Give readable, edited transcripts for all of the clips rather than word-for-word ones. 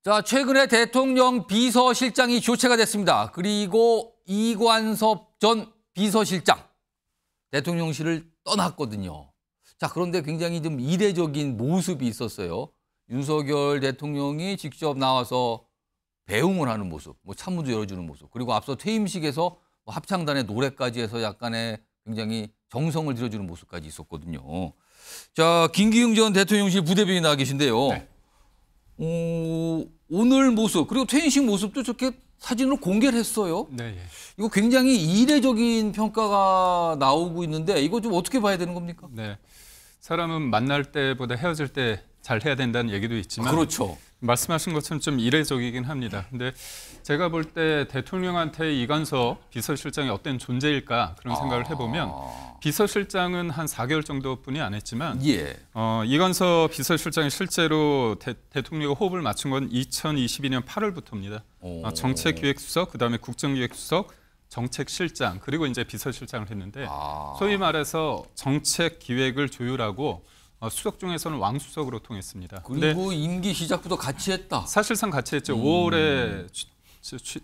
자, 최근에 대통령 비서실장이 교체가 됐습니다. 그리고 이관섭 전 비서실장, 대통령실을 떠났거든요. 자, 그런데 굉장히 좀 이례적인 모습이 있었어요. 윤석열 대통령이 직접 나와서 배웅을 하는 모습, 찬문도 열어주는 모습, 그리고 앞서 퇴임식에서 합창단의 노래까지 해서 약간의 굉장히 정성을 들여주는 모습까지 있었거든요. 자, 김기웅 전 대통령실 부대변인이 나와 계신데요. 네. 오늘 모습, 그리고 퇴임식 모습도 저렇게 사진으로 공개를 했어요. 네. 이거 굉장히 이례적인 평가가 나오고 있는데 이거 좀 어떻게 봐야 되는 겁니까? 네. 사람은 만날 때보다 헤어질 때 잘 해야 된다는 얘기도 있지만 그렇죠. 말씀하신 것처럼 좀 이례적이긴 합니다. 근데 제가 볼 때 대통령한테 이관섭 비서실장이 어떤 존재일까 그런 생각을 해보면 비서실장은 한 4개월 정도뿐이 안 했지만 예. 이관섭 비서실장이 실제로 대통령과 호흡을 맞춘 건 2022년 8월부터입니다. 정책기획수석, 그다음에 국정기획수석, 정책실장, 그리고 이제 비서실장을 했는데 소위 말해서 정책기획을 조율하고 수석 중에서는 왕수석으로 통했습니다. 그리고 임기 시작부터 같이 했다. 사실상 같이 했죠. 5월에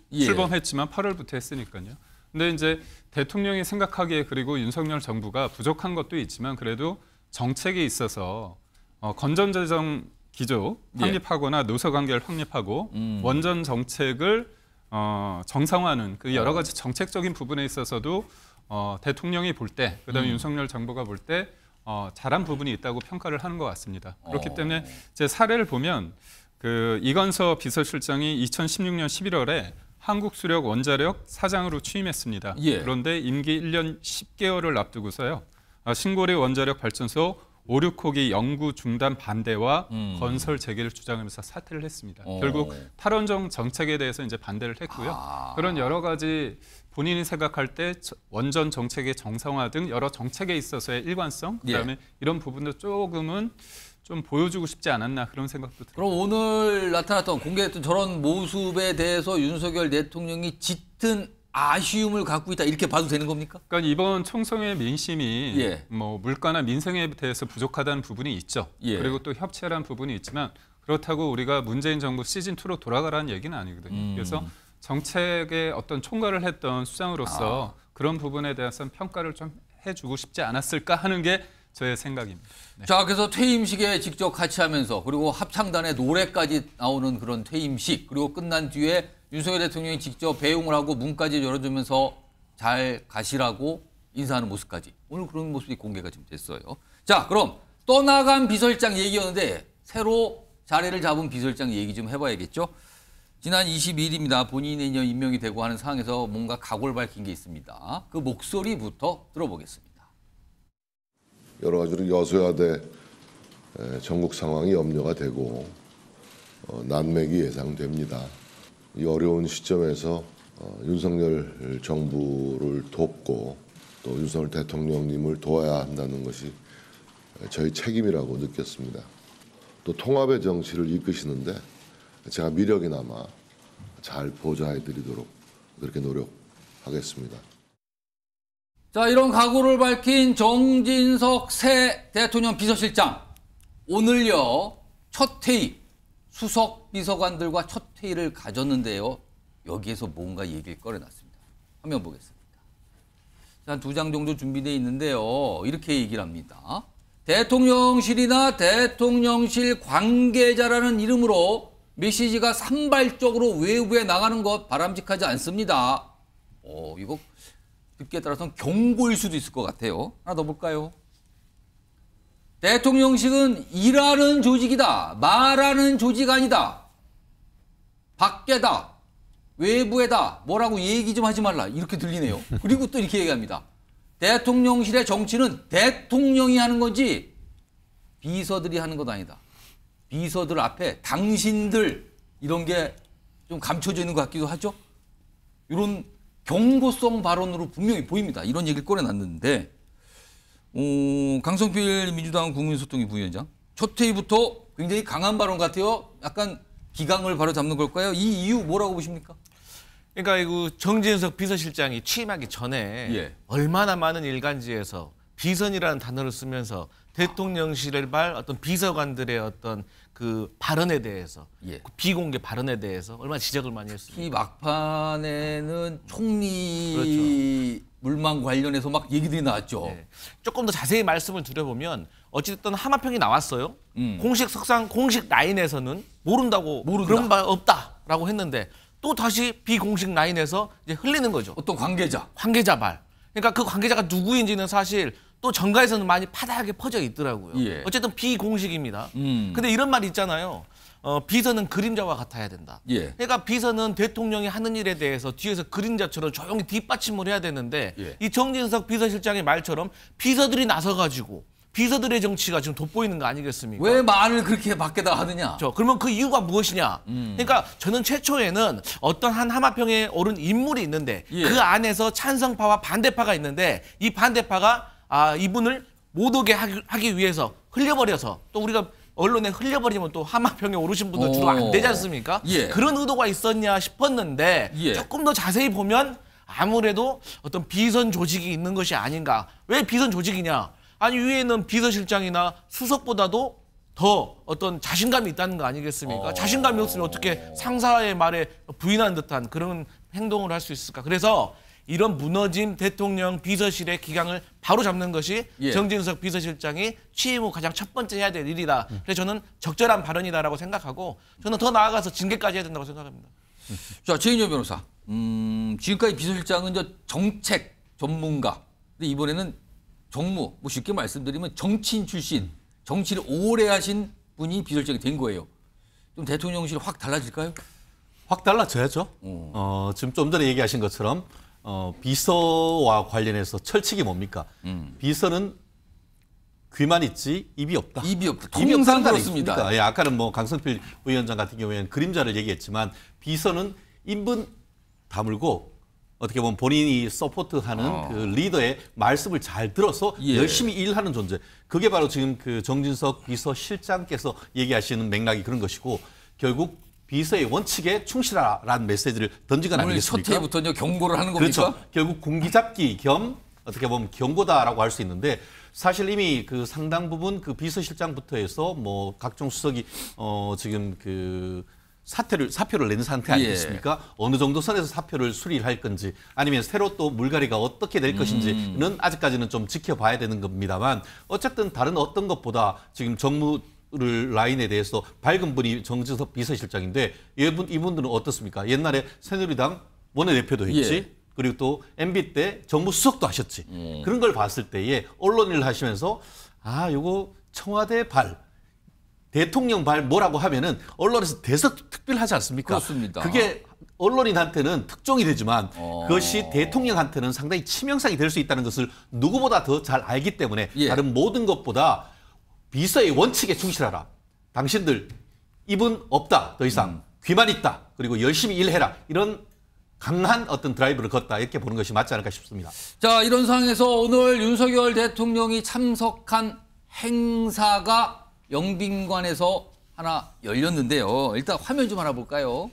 출범했지만 8월부터 했으니까요. 근데 이제 대통령이 생각하기에 그리고 윤석열 정부가 부족한 것도 있지만 그래도 정책에 있어서 건전재정 기조 확립하거나 노사관계를 확립하고 원전 정책을 정상화하는 그 여러 가지 정책적인 부분에 있어서도 대통령이 볼 때, 그다음에 윤석열 정부가 볼 때 잘한 부분이 있다고 평가를 하는 것 같습니다. 그렇기 때문에 제 사례를 보면 그 이관섭 비서실장이 2016년 11월에 한국수력 원자력 사장으로 취임했습니다. 예. 그런데 임기 1년 10개월을 앞두고서요. 신고리 원자력 발전소 5, 6호기 연구 중단 반대와 건설 재개를 주장하면서 사퇴를 했습니다. 결국 탈원전 정책에 대해서 이제 반대를 했고요. 그런 여러 가지 본인이 생각할 때 원전 정책의 정상화 등 여러 정책에 있어서의 일관성, 그다음에 이런 부분도 조금은 좀 보여주고 싶지 않았나 그런 생각도 듭니다. 그럼 오늘 나타났던 공개했던 저런 모습에 대해서 윤석열 대통령이 짙은 아쉬움을 갖고 있다 이렇게 봐도 되는 겁니까? 그러니까 이번 총선의 민심이 예. 물가나 민생에 대해서 부족하다는 부분이 있죠. 예. 그리고 또 협치라는 부분이 있지만 그렇다고 우리가 문재인 정부 시즌2로 돌아가라는 얘기는 아니거든요. 그래서 정책의 어떤 총괄을 했던 수장으로서 그런 부분에 대해서는 평가를 좀 해주고 싶지 않았을까 하는 게 저의 생각입니다. 네. 자, 그래서 퇴임식에 직접 같이 하면서 그리고 합창단의 노래까지 나오는 그런 퇴임식, 그리고 끝난 뒤에 윤석열 대통령이 직접 배웅을 하고 문까지 열어주면서 잘 가시라고 인사하는 모습까지 오늘 그런 모습이 공개가 좀 됐어요. 자, 그럼 떠나간 비서실장 얘기였는데 새로 자리를 잡은 비서실장 얘기 좀 해봐야겠죠. 지난 22일입니다. 본인이 임명이 되고 하는 상황에서 뭔가 각오를 밝힌 게 있습니다. 그 목소리부터 들어보겠습니다. 여러 가지로 여소야대 전국 상황이 염려가 되고 난맥이 예상됩니다. 이 어려운 시점에서 윤석열 정부를 돕고 또 윤석열 대통령님을 도와야 한다는 것이 저희 책임이라고 느꼈습니다. 또 통합의 정치를 이끄시는데 제가 미력이나마 잘 보좌해드리도록 그렇게 노력하겠습니다. 자, 이런 각오를 밝힌 정진석 새 대통령 비서실장. 오늘요, 첫 회의, 수석 비서관들과 첫 회의를 가졌는데요. 여기에서 뭔가 얘기를 꺼내놨습니다. 화면 보겠습니다. 한 2장 정도 준비되어 있는데요. 이렇게 얘기를 합니다. 대통령실이나 대통령실 관계자라는 이름으로 메시지가 산발적으로 외부에 나가는 것 바람직하지 않습니다. 이거 듣기에 따라서는 경고일 수도 있을 것 같아요. 하나 더 볼까요? 대통령실은 일하는 조직이다. 말하는 조직 아니다. 밖에다. 외부에다. 뭐라고 얘기 좀 하지 말라. 이렇게 들리네요. 그리고 또 이렇게 얘기합니다. 대통령실의 정치는 대통령이 하는 거지 비서들이 하는 것 아니다. 비서들 앞에 당신들 이런 게 좀 감춰져 있는 것 같기도 하죠. 이런 경고성 발언으로 분명히 보입니다. 이런 얘기를 꺼내놨는데 강성필 민주당 국민소통위 부위원장 첫 회의부터 굉장히 강한 발언 같아요. 약간 기강을 바로잡는 걸까요? 이 이유 뭐라고 보십니까? 그러니까 이거 정진석 비서실장이 취임하기 전에 얼마나 많은 일간지에서 비선이라는 단어를 쓰면서 대통령실의 어떤 비서관들의 어떤 그 발언에 대해서 예. 비공개 발언에 대해서 얼마나 지적을 많이 했습니다. 이 막판에는 총리 물망 관련해서 막 얘기들이 나왔죠. 네. 조금 더 자세히 말씀을 드려보면 어쨌든 하마평이 나왔어요. 공식 석상 공식 라인에서는 모른다. 그런 바 없다라고 했는데 또 다시 비공식 라인에서 이제 흘리는 거죠. 어떤 관계자. 관계자 발. 그러니까 그 관계자가 누구인지는 사실 또 정가에서는 많이 파다하게 퍼져 있더라고요. 예. 어쨌든 비공식입니다. 근데 이런 말 있잖아요. 비서는 그림자와 같아야 된다. 예. 그러니까 비서는 대통령이 하는 일에 대해서 뒤에서 그림자처럼 조용히 뒷받침을 해야 되는데 예. 이 정진석 비서실장의 말처럼 비서들이 나서가지고 비서들의 정치가 지금 돋보이는 거 아니겠습니까? 왜 말을 그렇게 밖에다 하느냐? 그러면 그 이유가 무엇이냐? 그러니까 저는 최초에는 어떤 한 하마평에 오른 인물이 있는데 예. 그 안에서 찬성파와 반대파가 있는데 이 반대파가 이분을 못 오게 하기 위해서 흘려버려서 또 우리가 언론에 흘려버리면 또 하마평에 오르신 분들 주로 안 되지 않습니까? 예. 그런 의도가 있었냐 싶었는데 예. 조금 더 자세히 보면 아무래도 어떤 비선 조직이 있는 것이 아닌가. 왜 비선 조직이냐? 아니 위에는 비서실장이나 수석보다도 더 어떤 자신감이 있다는 거 아니겠습니까? 자신감이 없으면 어떻게 상사의 말에 부인하는 듯한 그런 행동을 할 수 있을까? 그래서 이런 무너진 대통령 비서실의 기강을 바로 잡는 것이 예. 정진석 비서실장이 취임 후 가장 첫 번째 해야 될 일이다. 그래서 저는 적절한 발언이다라고 생각하고 저는 더 나아가서 징계까지 해야 된다고 생각합니다. 자, 최인영 변호사. 지금까지 비서실장은 정책 전문가. 근데 이번에는 정무, 뭐 쉽게 말씀드리면 정치인 출신, 정치를 오래 하신 분이 비서실장이 된 거예요. 좀 대통령실이 확 달라질까요? 확 달라져야죠. 지금 좀 전에 얘기하신 것처럼 비서와 관련해서 철칙이 뭡니까? 비서는 귀만 있지 입이 없다. 입이 없다. 입이 통상 없다는 거 그렇습니다. 아닙니까? 예, 아까는 뭐 강성필 위원장 같은 경우에는 그림자를 얘기했지만 비서는 인분 다물고 어떻게 보면 본인이 서포트하는 그 리더의 말씀을 잘 들어서 예. 열심히 일하는 존재. 그게 바로 지금 그 정진석 비서실장께서 얘기하시는 맥락이 그런 것이고 결국 비서의 원칙에 충실하라는 메시지를 던진 건 오늘 아니겠습니까? 첫 회부터 경고를 하는 겁니까? 그렇죠. 결국 공기잡기 겸 어떻게 보면 경고다라고 할 수 있는데 사실 이미 그 상당 부분 그 비서실장부터 해서 뭐 각종 수석이 지금 그 사표를 낸 상태 아니겠습니까? 예. 어느 정도 선에서 사표를 수리를 할 건지 아니면 새로 또 물갈이가 어떻게 될 것인지는 아직까지는 좀 지켜봐야 되는 겁니다만 어쨌든 다른 어떤 것보다 지금 정무를 라인에 대해서 밝은 분이 정진석 비서실장인데 이분들은 어떻습니까? 옛날에 새누리당 원내대표도 했지. 예. 그리고 또 MB 때 정무 수석도 하셨지. 그런 걸 봤을 때에 언론 일을 하시면서 요거 청와대 발 대통령 발 뭐라고 하면은 언론에서 대서특필하지 않습니까? 그렇습니다. 그게 언론인한테는 특종이 되지만 그것이 대통령한테는 상당히 치명상이 될 수 있다는 것을 누구보다 더 잘 알기 때문에 예. 다른 모든 것보다 비서의 원칙에 충실하라. 당신들 입은 없다. 더 이상 귀만 있다. 그리고 열심히 일해라. 이런 강한 어떤 드라이브를 걷다. 이렇게 보는 것이 맞지 않을까 싶습니다. 자, 이런 상황에서 오늘 윤석열 대통령이 참석한 행사가 영빈관에서 하나 열렸는데요. 일단 화면 좀 하나 볼까요?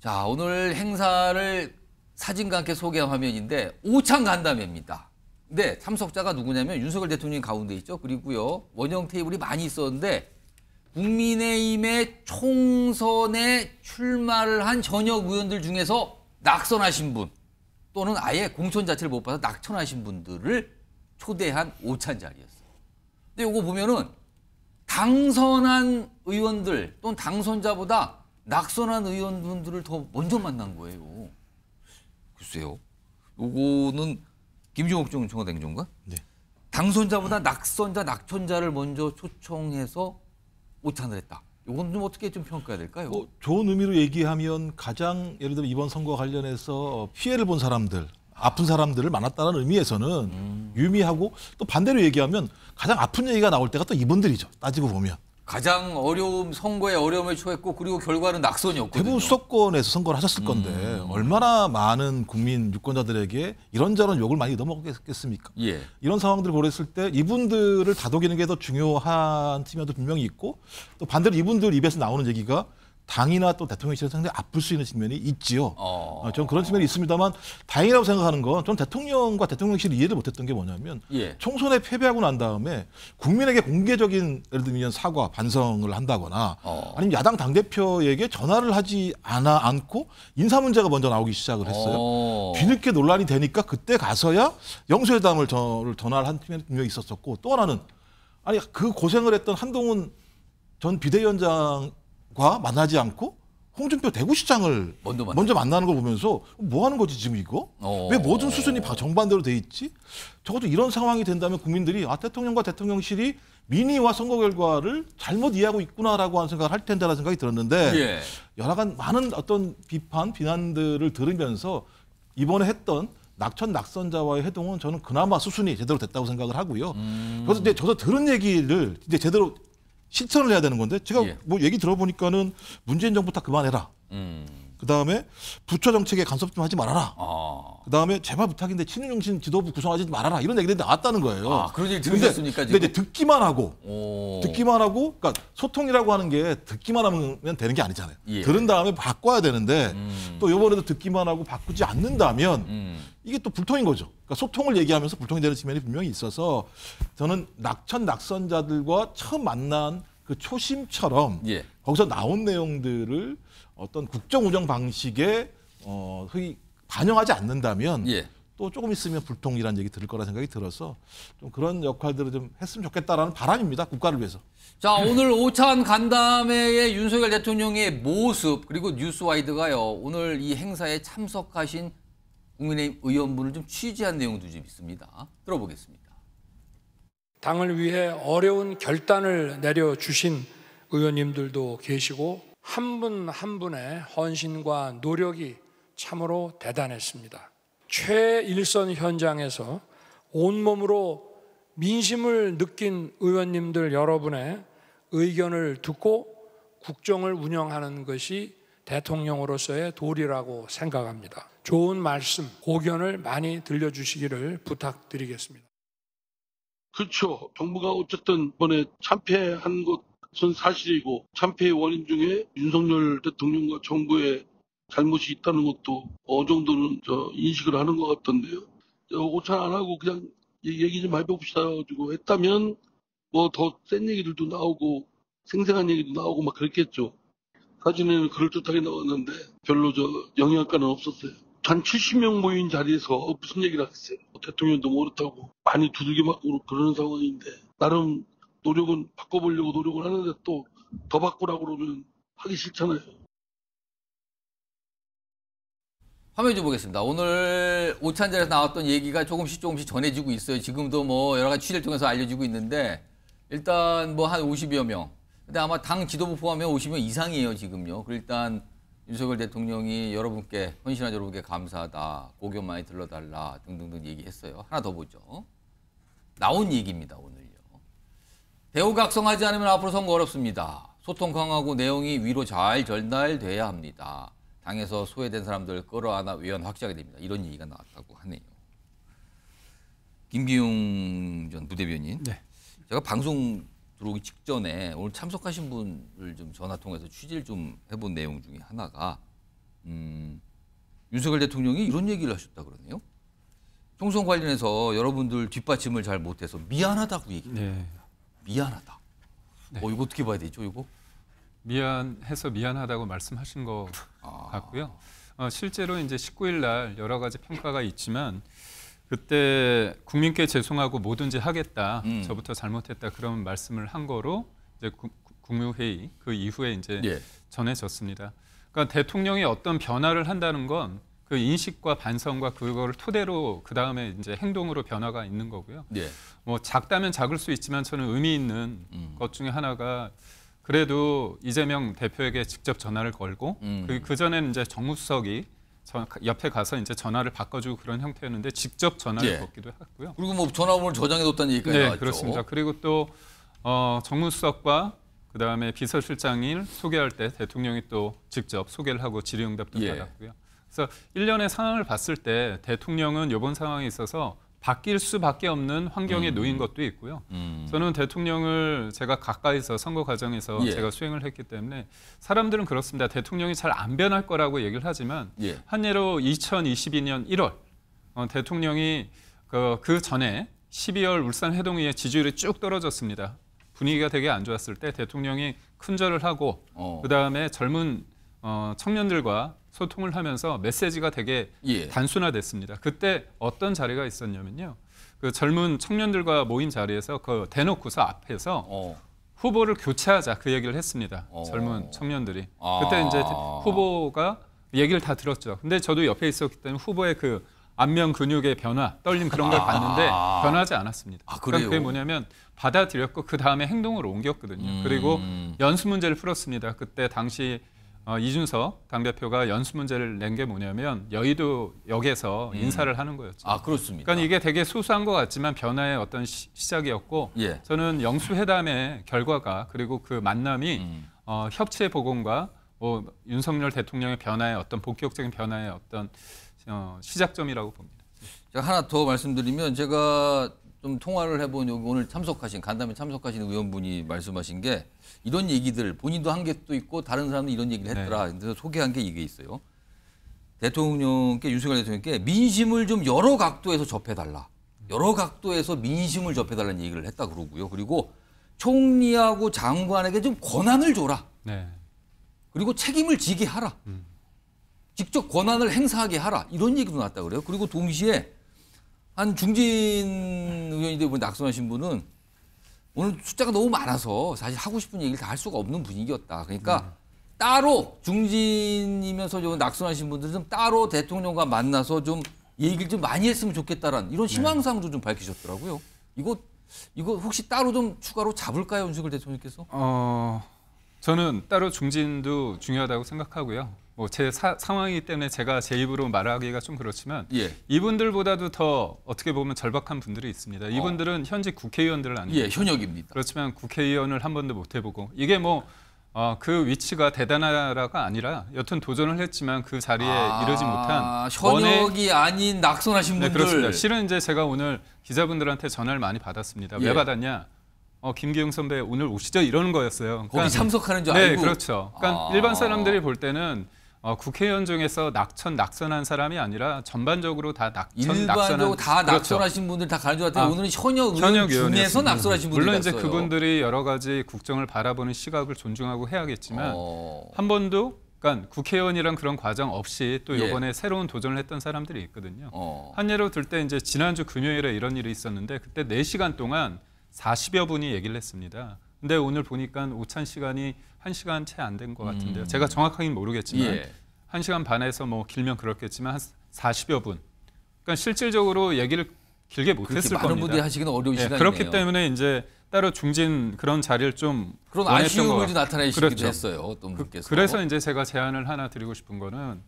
자, 오늘 행사를 사진과 함께 소개한 화면인데 오찬 간담회입니다. 근데 참석자가 누구냐면 윤석열 대통령이 가운데 있죠. 그리고요, 원형 테이블이 많이 있었는데 국민의힘의 총선에 출마를 한 전역 의원들 중에서 낙선하신 분 또는 아예 공천 자체를 못 받아서 낙천하신 분들을 초대한 오찬 자리였어요. 근데 이거 보면은 당선한 의원들 또는 당선자보다 낙선한 의원분들을 더 먼저 만난 거예요. 글쎄요. 요거는 김종욱 전 청와대 행정관? 네. 당선자보다 낙선자, 낙천자를 먼저 초청해서 오찬을 했다. 이건 좀 어떻게 좀 평가해야 될까요? 뭐 좋은 의미로 얘기하면 가장 예를 들면 이번 선거 관련해서 피해를 본 사람들, 아픈 사람들을 만났다는 의미에서는 유의미하고 또 반대로 얘기하면 가장 아픈 얘기가 나올 때가 또 이분들이죠. 따지고 보면. 가장 선거에 어려움을 처했고 그리고 결과는 낙선이었거든요. 대부분 수도권에서 선거를 하셨을 건데 얼마나 많은 국민 유권자들에게 이런저런 욕을 많이 넘어갔겠습니까? 예. 이런 상황들을 고려했을 때 이분들을 다독이는 게 더 중요한 측면도 분명히 있고 또 반대로 이분들 입에서 나오는 얘기가 당이나 또 대통령실에서 상당히 아플 수 있는 측면이 있지요. 저는 그런 측면이 있습니다만 다행이라고 생각하는 건 전 대통령과 대통령실이 이해를 못했던 게 뭐냐면 예. 총선에 패배하고 난 다음에 국민에게 공개적인 예를 들면 사과, 반성을 한다거나 아니면 야당 당대표에게 전화를 하지 않고 인사 문제가 먼저 나오기 시작을 했어요. 뒤늦게 논란이 되니까 그때 가서야 영수회담을 전화를 한 팀이 분명히 있었었고 또 하나는 아니 그 고생을 했던 한동훈 전 비대위원장과 만나지 않고 홍준표 대구시장을 먼저 만나는 걸 보면서 뭐 하는 거지 지금 이거? 왜 모든 수순이 정반대로 돼 있지? 적어도 이런 상황이 된다면 국민들이 대통령과 대통령실이 민의와 선거 결과를 잘못 이해하고 있구나라고 하는 생각을 할 텐데라는 생각이 들었는데 예. 여러간 많은 어떤 비난들을 들으면서 이번에 했던 낙천낙선자와의 회동은 저는 그나마 수순이 제대로 됐다고 생각을 하고요. 그래서 이제 저도 들은 얘기를 이제 제대로 실천을 해야 되는 건데 제가 뭐 얘기 들어보니까는 문재인 정부 다 그만해라. 그다음에 부처 정책에 간섭 좀 하지 말아라. 그다음에 제발 부탁인데 친윤영신 지도부 구성하지 말아라. 이런 얘기들이 나왔다는 거예요. 그런 얘기 들으셨습니까? 근데 이제 듣기만 하고 그러니까 소통이라고 하는 게 듣기만 하면 되는 게 아니잖아요. 들은 다음에 바꿔야 되는데 또 이번에도 듣기만 하고 바꾸지 않는다면 이게 또 불통인 거죠. 그러니까 소통을 얘기하면서 불통이 되는 측면이 분명히 있어서 저는 낙천낙선자들과 처음 만난 그 초심처럼 거기서 나온 내용들을 어떤 국정 운영 방식에 반영하지 않는다면 또 조금 있으면 불통이라는 얘기 들을 거라 생각이 들어서 좀 그런 역할들을 좀 했으면 좋겠다라는 바람입니다. 국가를 위해서. 자, 오늘 오찬 간담회의 윤석열 대통령의 모습 그리고 뉴스와이드가요. 오늘 이 행사에 참석하신 국민의힘 의원분을 좀 취재한 내용도 좀 있습니다. 들어보겠습니다. 당을 위해 어려운 결단을 내려주신 의원님들도 계시고 한 분 한 분의 헌신과 노력이 참으로 대단했습니다. 최일선 현장에서 온몸으로 민심을 느낀 의원님들 여러분의 의견을 듣고 국정을 운영하는 것이 대통령으로서의 도리라고 생각합니다. 좋은 말씀, 고견을 많이 들려주시기를 부탁드리겠습니다. 그렇죠. 정부가 어쨌든 이번에 참패한 것은 사실이고 참패의 원인 중에 윤석열 대통령과 정부의 잘못이 있다는 것도 어느 정도는 인식을 하는 것 같던데요. 오찬 안 하고 그냥 얘기 좀 해봅시다 가지고 했다면 뭐 더 센 얘기들도 나오고 생생한 얘기도 나오고 막 그랬겠죠. 사진에는 그럴듯하게 나왔는데 별로 영향가는 없었어요. 한 70명 모인 자리에서 무슨 얘기를 하겠어요. 대통령도 모르다고 많이 두들겨 맞고 그러는 상황인데 나름 노력은 바꿔보려고 노력을 하는데 또 더 바꾸라고 그러면 하기 싫잖아요. 화면 좀 보겠습니다. 오늘 오찬 자리에서 나왔던 얘기가 조금씩 전해지고 있어요. 지금도 뭐 여러 가지 취재를 통해서 알려지고 있는데 일단 뭐 한 50여 명. 근데 아마 당 지도부 포함하면 50명 이상이에요, 지금요. 일단 윤석열 대통령이 여러분께, 헌신한 여러분께 감사하다. 고견 많이 들러달라. 등등등 얘기했어요. 하나 더 보죠. 나온 얘기입니다, 오늘요. 대우각성하지 않으면 앞으로 선거 어렵습니다. 소통 강화하고 내용이 위로 잘 전달돼야 합니다. 당에서 소외된 사람들 끌어안아 위원 확실하게 됩니다. 이런 얘기가 나왔다고 하네요. 김기용 전 부대변인. 네. 제가 방송 들어오기 직전에 오늘 참석하신 분을 좀 전화 통해서 취재를 좀 해본 내용 중에 하나가 윤석열 대통령이 이런 얘기를 하셨다 그러네요. 총선 관련해서 여러분들 뒷받침을 잘 못해서 미안하다고 얘기해요. 네. 미안하다. 네. 이거 어떻게 봐야 되죠, 이거? 미안해서 미안하다고 말씀하신 것 같고요. 실제로 이제 19일 날 여러 가지 평가가 있지만 그때 국민께 죄송하고 뭐든지 하겠다. 저부터 잘못했다 그런 말씀을 한 거로 이제 국무회의 그 이후에 이제 전해졌습니다. 그러니까 대통령이 어떤 변화를 한다는 건 그 인식과 반성과 그거를 토대로 그 다음에 이제 행동으로 변화가 있는 거고요. 뭐 작다면 작을 수 있지만 저는 의미 있는 것 중에 하나가 그래도 이재명 대표에게 직접 전화를 걸고 그 전에는 이제 정무수석이 옆에 가서 이제 전화를 바꿔주고 그런 형태였는데 직접 전화를 걸기도 했고요. 그리고 뭐 전화번호를 저장해뒀다는 얘기가 나왔죠. 그렇습니다. 그리고 또 정무수석과 그 다음에 비서실장을 소개할 때 대통령이 또 직접 소개를 하고 질의응답도 받았고요. 그래서 일련의 상황을 봤을 때 대통령은 이번 상황에 있어서 바뀔 수밖에 없는 환경에 놓인 것도 있고요. 저는 대통령을 제가 가까이서 선거 과정에서 예. 제가 수행을 했기 때문에 사람들은 그렇습니다. 대통령이 잘 안 변할 거라고 얘기를 하지만 예. 한 예로 2022년 1월 대통령이 그 전에 12월 울산 회동위의 지지율이 쭉 떨어졌습니다. 분위기가 되게 안 좋았을 때 대통령이 큰절을 하고 그다음에 젊은 청년들과 소통을 하면서 메시지가 되게 예. 단순화됐습니다. 그때 어떤 자리가 있었냐면요. 그 젊은 청년들과 모인 자리에서 그 대놓고서 앞에서 후보를 교체하자 그 얘기를 했습니다. 젊은 청년들이. 그때 이제 후보가 얘기를 다 들었죠. 근데 저도 옆에 있었기 때문에 후보의 그 안면 근육의 변화, 떨림 그런 걸 봤는데 변하지 않았습니다. 그러니까 그게 뭐냐면 받아들였고 그 다음에 행동으로 옮겼거든요. 그리고 연수 문제를 풀었습니다. 그때 당시 이준석 당대표가 연수 문제를 낸 게 뭐냐면 여의도역에서 인사를 하는 거였죠. 그렇습니다. 그러니까 이게 되게 소소한 것 같지만 변화의 어떤 시작이었고 예. 저는 영수회담의 결과가 그리고 그 만남이 협치의 복원과 윤석열 대통령의 변화의 어떤 본격적인 변화의 어떤 시작점이라고 봅니다. 제가 하나 더 말씀드리면 제가 좀 통화를 해본 여기 오늘 간담회 참석하신 의원분이 말씀하신 게 이런 얘기들 본인도 한 게 또 있고 다른 사람도 이런 얘기를 했더라. 네. 그래서 소개한 게 이게 있어요. 윤석열 대통령께 민심을 좀 여러 각도에서 접해달라. 여러 각도에서 민심을 접해달라는 얘기를 했다 그러고요. 그리고 총리하고 장관에게 좀 권한을 줘라. 네. 그리고 책임을 지게 하라. 직접 권한을 행사하게 하라. 이런 얘기도 나왔다 그래요. 그리고 동시에 한 중진 의원인데 낙선하신 분은 오늘 숫자가 너무 많아서 사실 하고 싶은 얘기를 다 할 수가 없는 분위기였다. 그러니까 따로 중진이면서 낙선하신 분들은 좀 따로 대통령과 만나서 좀 얘기를 좀 많이 했으면 좋겠다라는 이런 희망사항도 좀 밝히셨더라고요. 이거 혹시 따로 좀 추가로 잡을까요, 윤석열 대통령께서? 저는 따로 중진도 중요하다고 생각하고요. 뭐 제 상황이기 때문에 제가 제 입으로 말하기가 좀 그렇지만 예. 이분들보다도 더 어떻게 보면 절박한 분들이 있습니다. 이분들은 현직 국회의원들 아닙니까? 예, 현역입니다. 그렇지만 국회의원을 한 번도 못 해보고 이게 그 위치가 대단하라가 아니라 여튼 도전을 했지만 그 자리에 이르지 못한 현역이 아닌 낙선하신 분들. 네, 그렇습니다. 실은 이제 제가 오늘 기자분들한테 전화를 많이 받았습니다. 예. 왜 받았냐? 김기영 선배 오늘 오시죠? 이러는 거였어요. 그러니까, 거기 참석하는 줄 네, 알고. 그렇죠. 그러니까 일반 사람들이 볼 때는 국회의원 중에서 낙선한 사람이 아니라 전반적으로 다 일반적으로 다 그렇죠. 낙선하신 분들 다 가는 줄 알았더니 오늘은 현역 의원 중에서 낙선하신 분들이 물론 이제 갔어요. 그분들이 여러 가지 국정을 바라보는 시각을 존중하고 해야겠지만 한 번도 그러니까 국회의원이란 그런 과정 없이 또 이번에 새로운 도전을 했던 사람들이 있거든요. 한 예로 들 때 이제 지난주 금요일에 이런 일이 있었는데 그때 4시간 동안 40여 분이 얘기를 했습니다. 근데 오늘 보니까 오찬 시간이 1시간 채 안 된 것 같은데요. 제가 정확하게는 모르겠지만 1시간 반에서 길면 그렇겠지만 한 40여 분. 그러니까 실질적으로 얘기를 길게 못했을 겁니다. 많은 분들이 하시기는 어려운 시간이네요. 그렇기 때문에 이제 따로 중진 그런 자리를 좀 그런 아쉬움을 좀 나타내시기도 했어요. 어떤 분께서. 그래서 이제 제가 제안을 하나 드리고 싶은 거는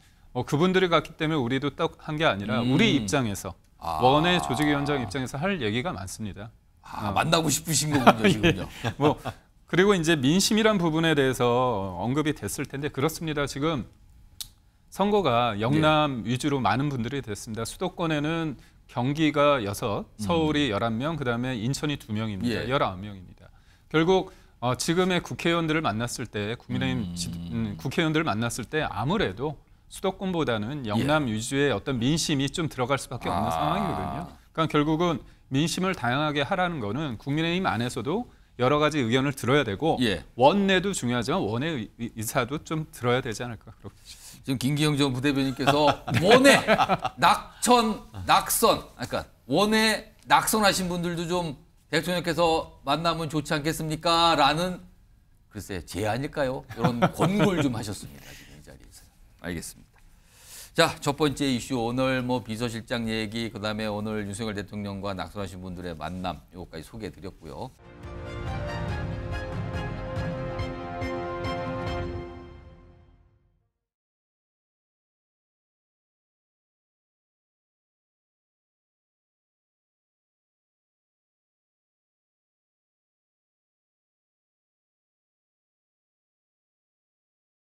그분들이 갔기 때문에 우리도 딱 한 게 아니라 우리 입장에서 원외 조직위원장 입장에서 할 얘기가 많습니다. 만나고 싶으신 거군요, 지금요. 그리고 이제 민심이란 부분에 대해서 언급이 됐을 텐데 그렇습니다. 지금 선거가 영남 위주로 많은 분들이 됐습니다. 수도권에는 경기가 6, 서울이 11명, 그다음에 인천이 2명입니다. 19명입니다. 결국 지금의 국회의원들을 만났을 때 국민의힘 국회의원들을 만났을 때 아무래도 수도권보다는 영남 위주의 어떤 민심이 좀 들어갈 수밖에 없는 상황이거든요. 그러니까 결국은 민심을 다양하게 하라는 거는 국민의힘 안에서도 여러 가지 의견을 들어야 되고 원내도 중요하지만 원내 의사도 좀 들어야 되지 않을까 그렇게 싶습니다. 지금 김기영 전 부대변인께서 원내 낙선, 그러니까 원내 낙선하신 분들도 좀 대통령께서 만나면 좋지 않겠습니까? 라는 글쎄 제안일까요? 이런 권고를 좀 하셨습니다. 지금 이 자리에서. 알겠습니다. 자, 첫 번째 이슈 오늘 비서실장 얘기, 그다음에 오늘 윤석열 대통령과 낙선하신 분들의 만남, 이거까지 소개해드렸고요.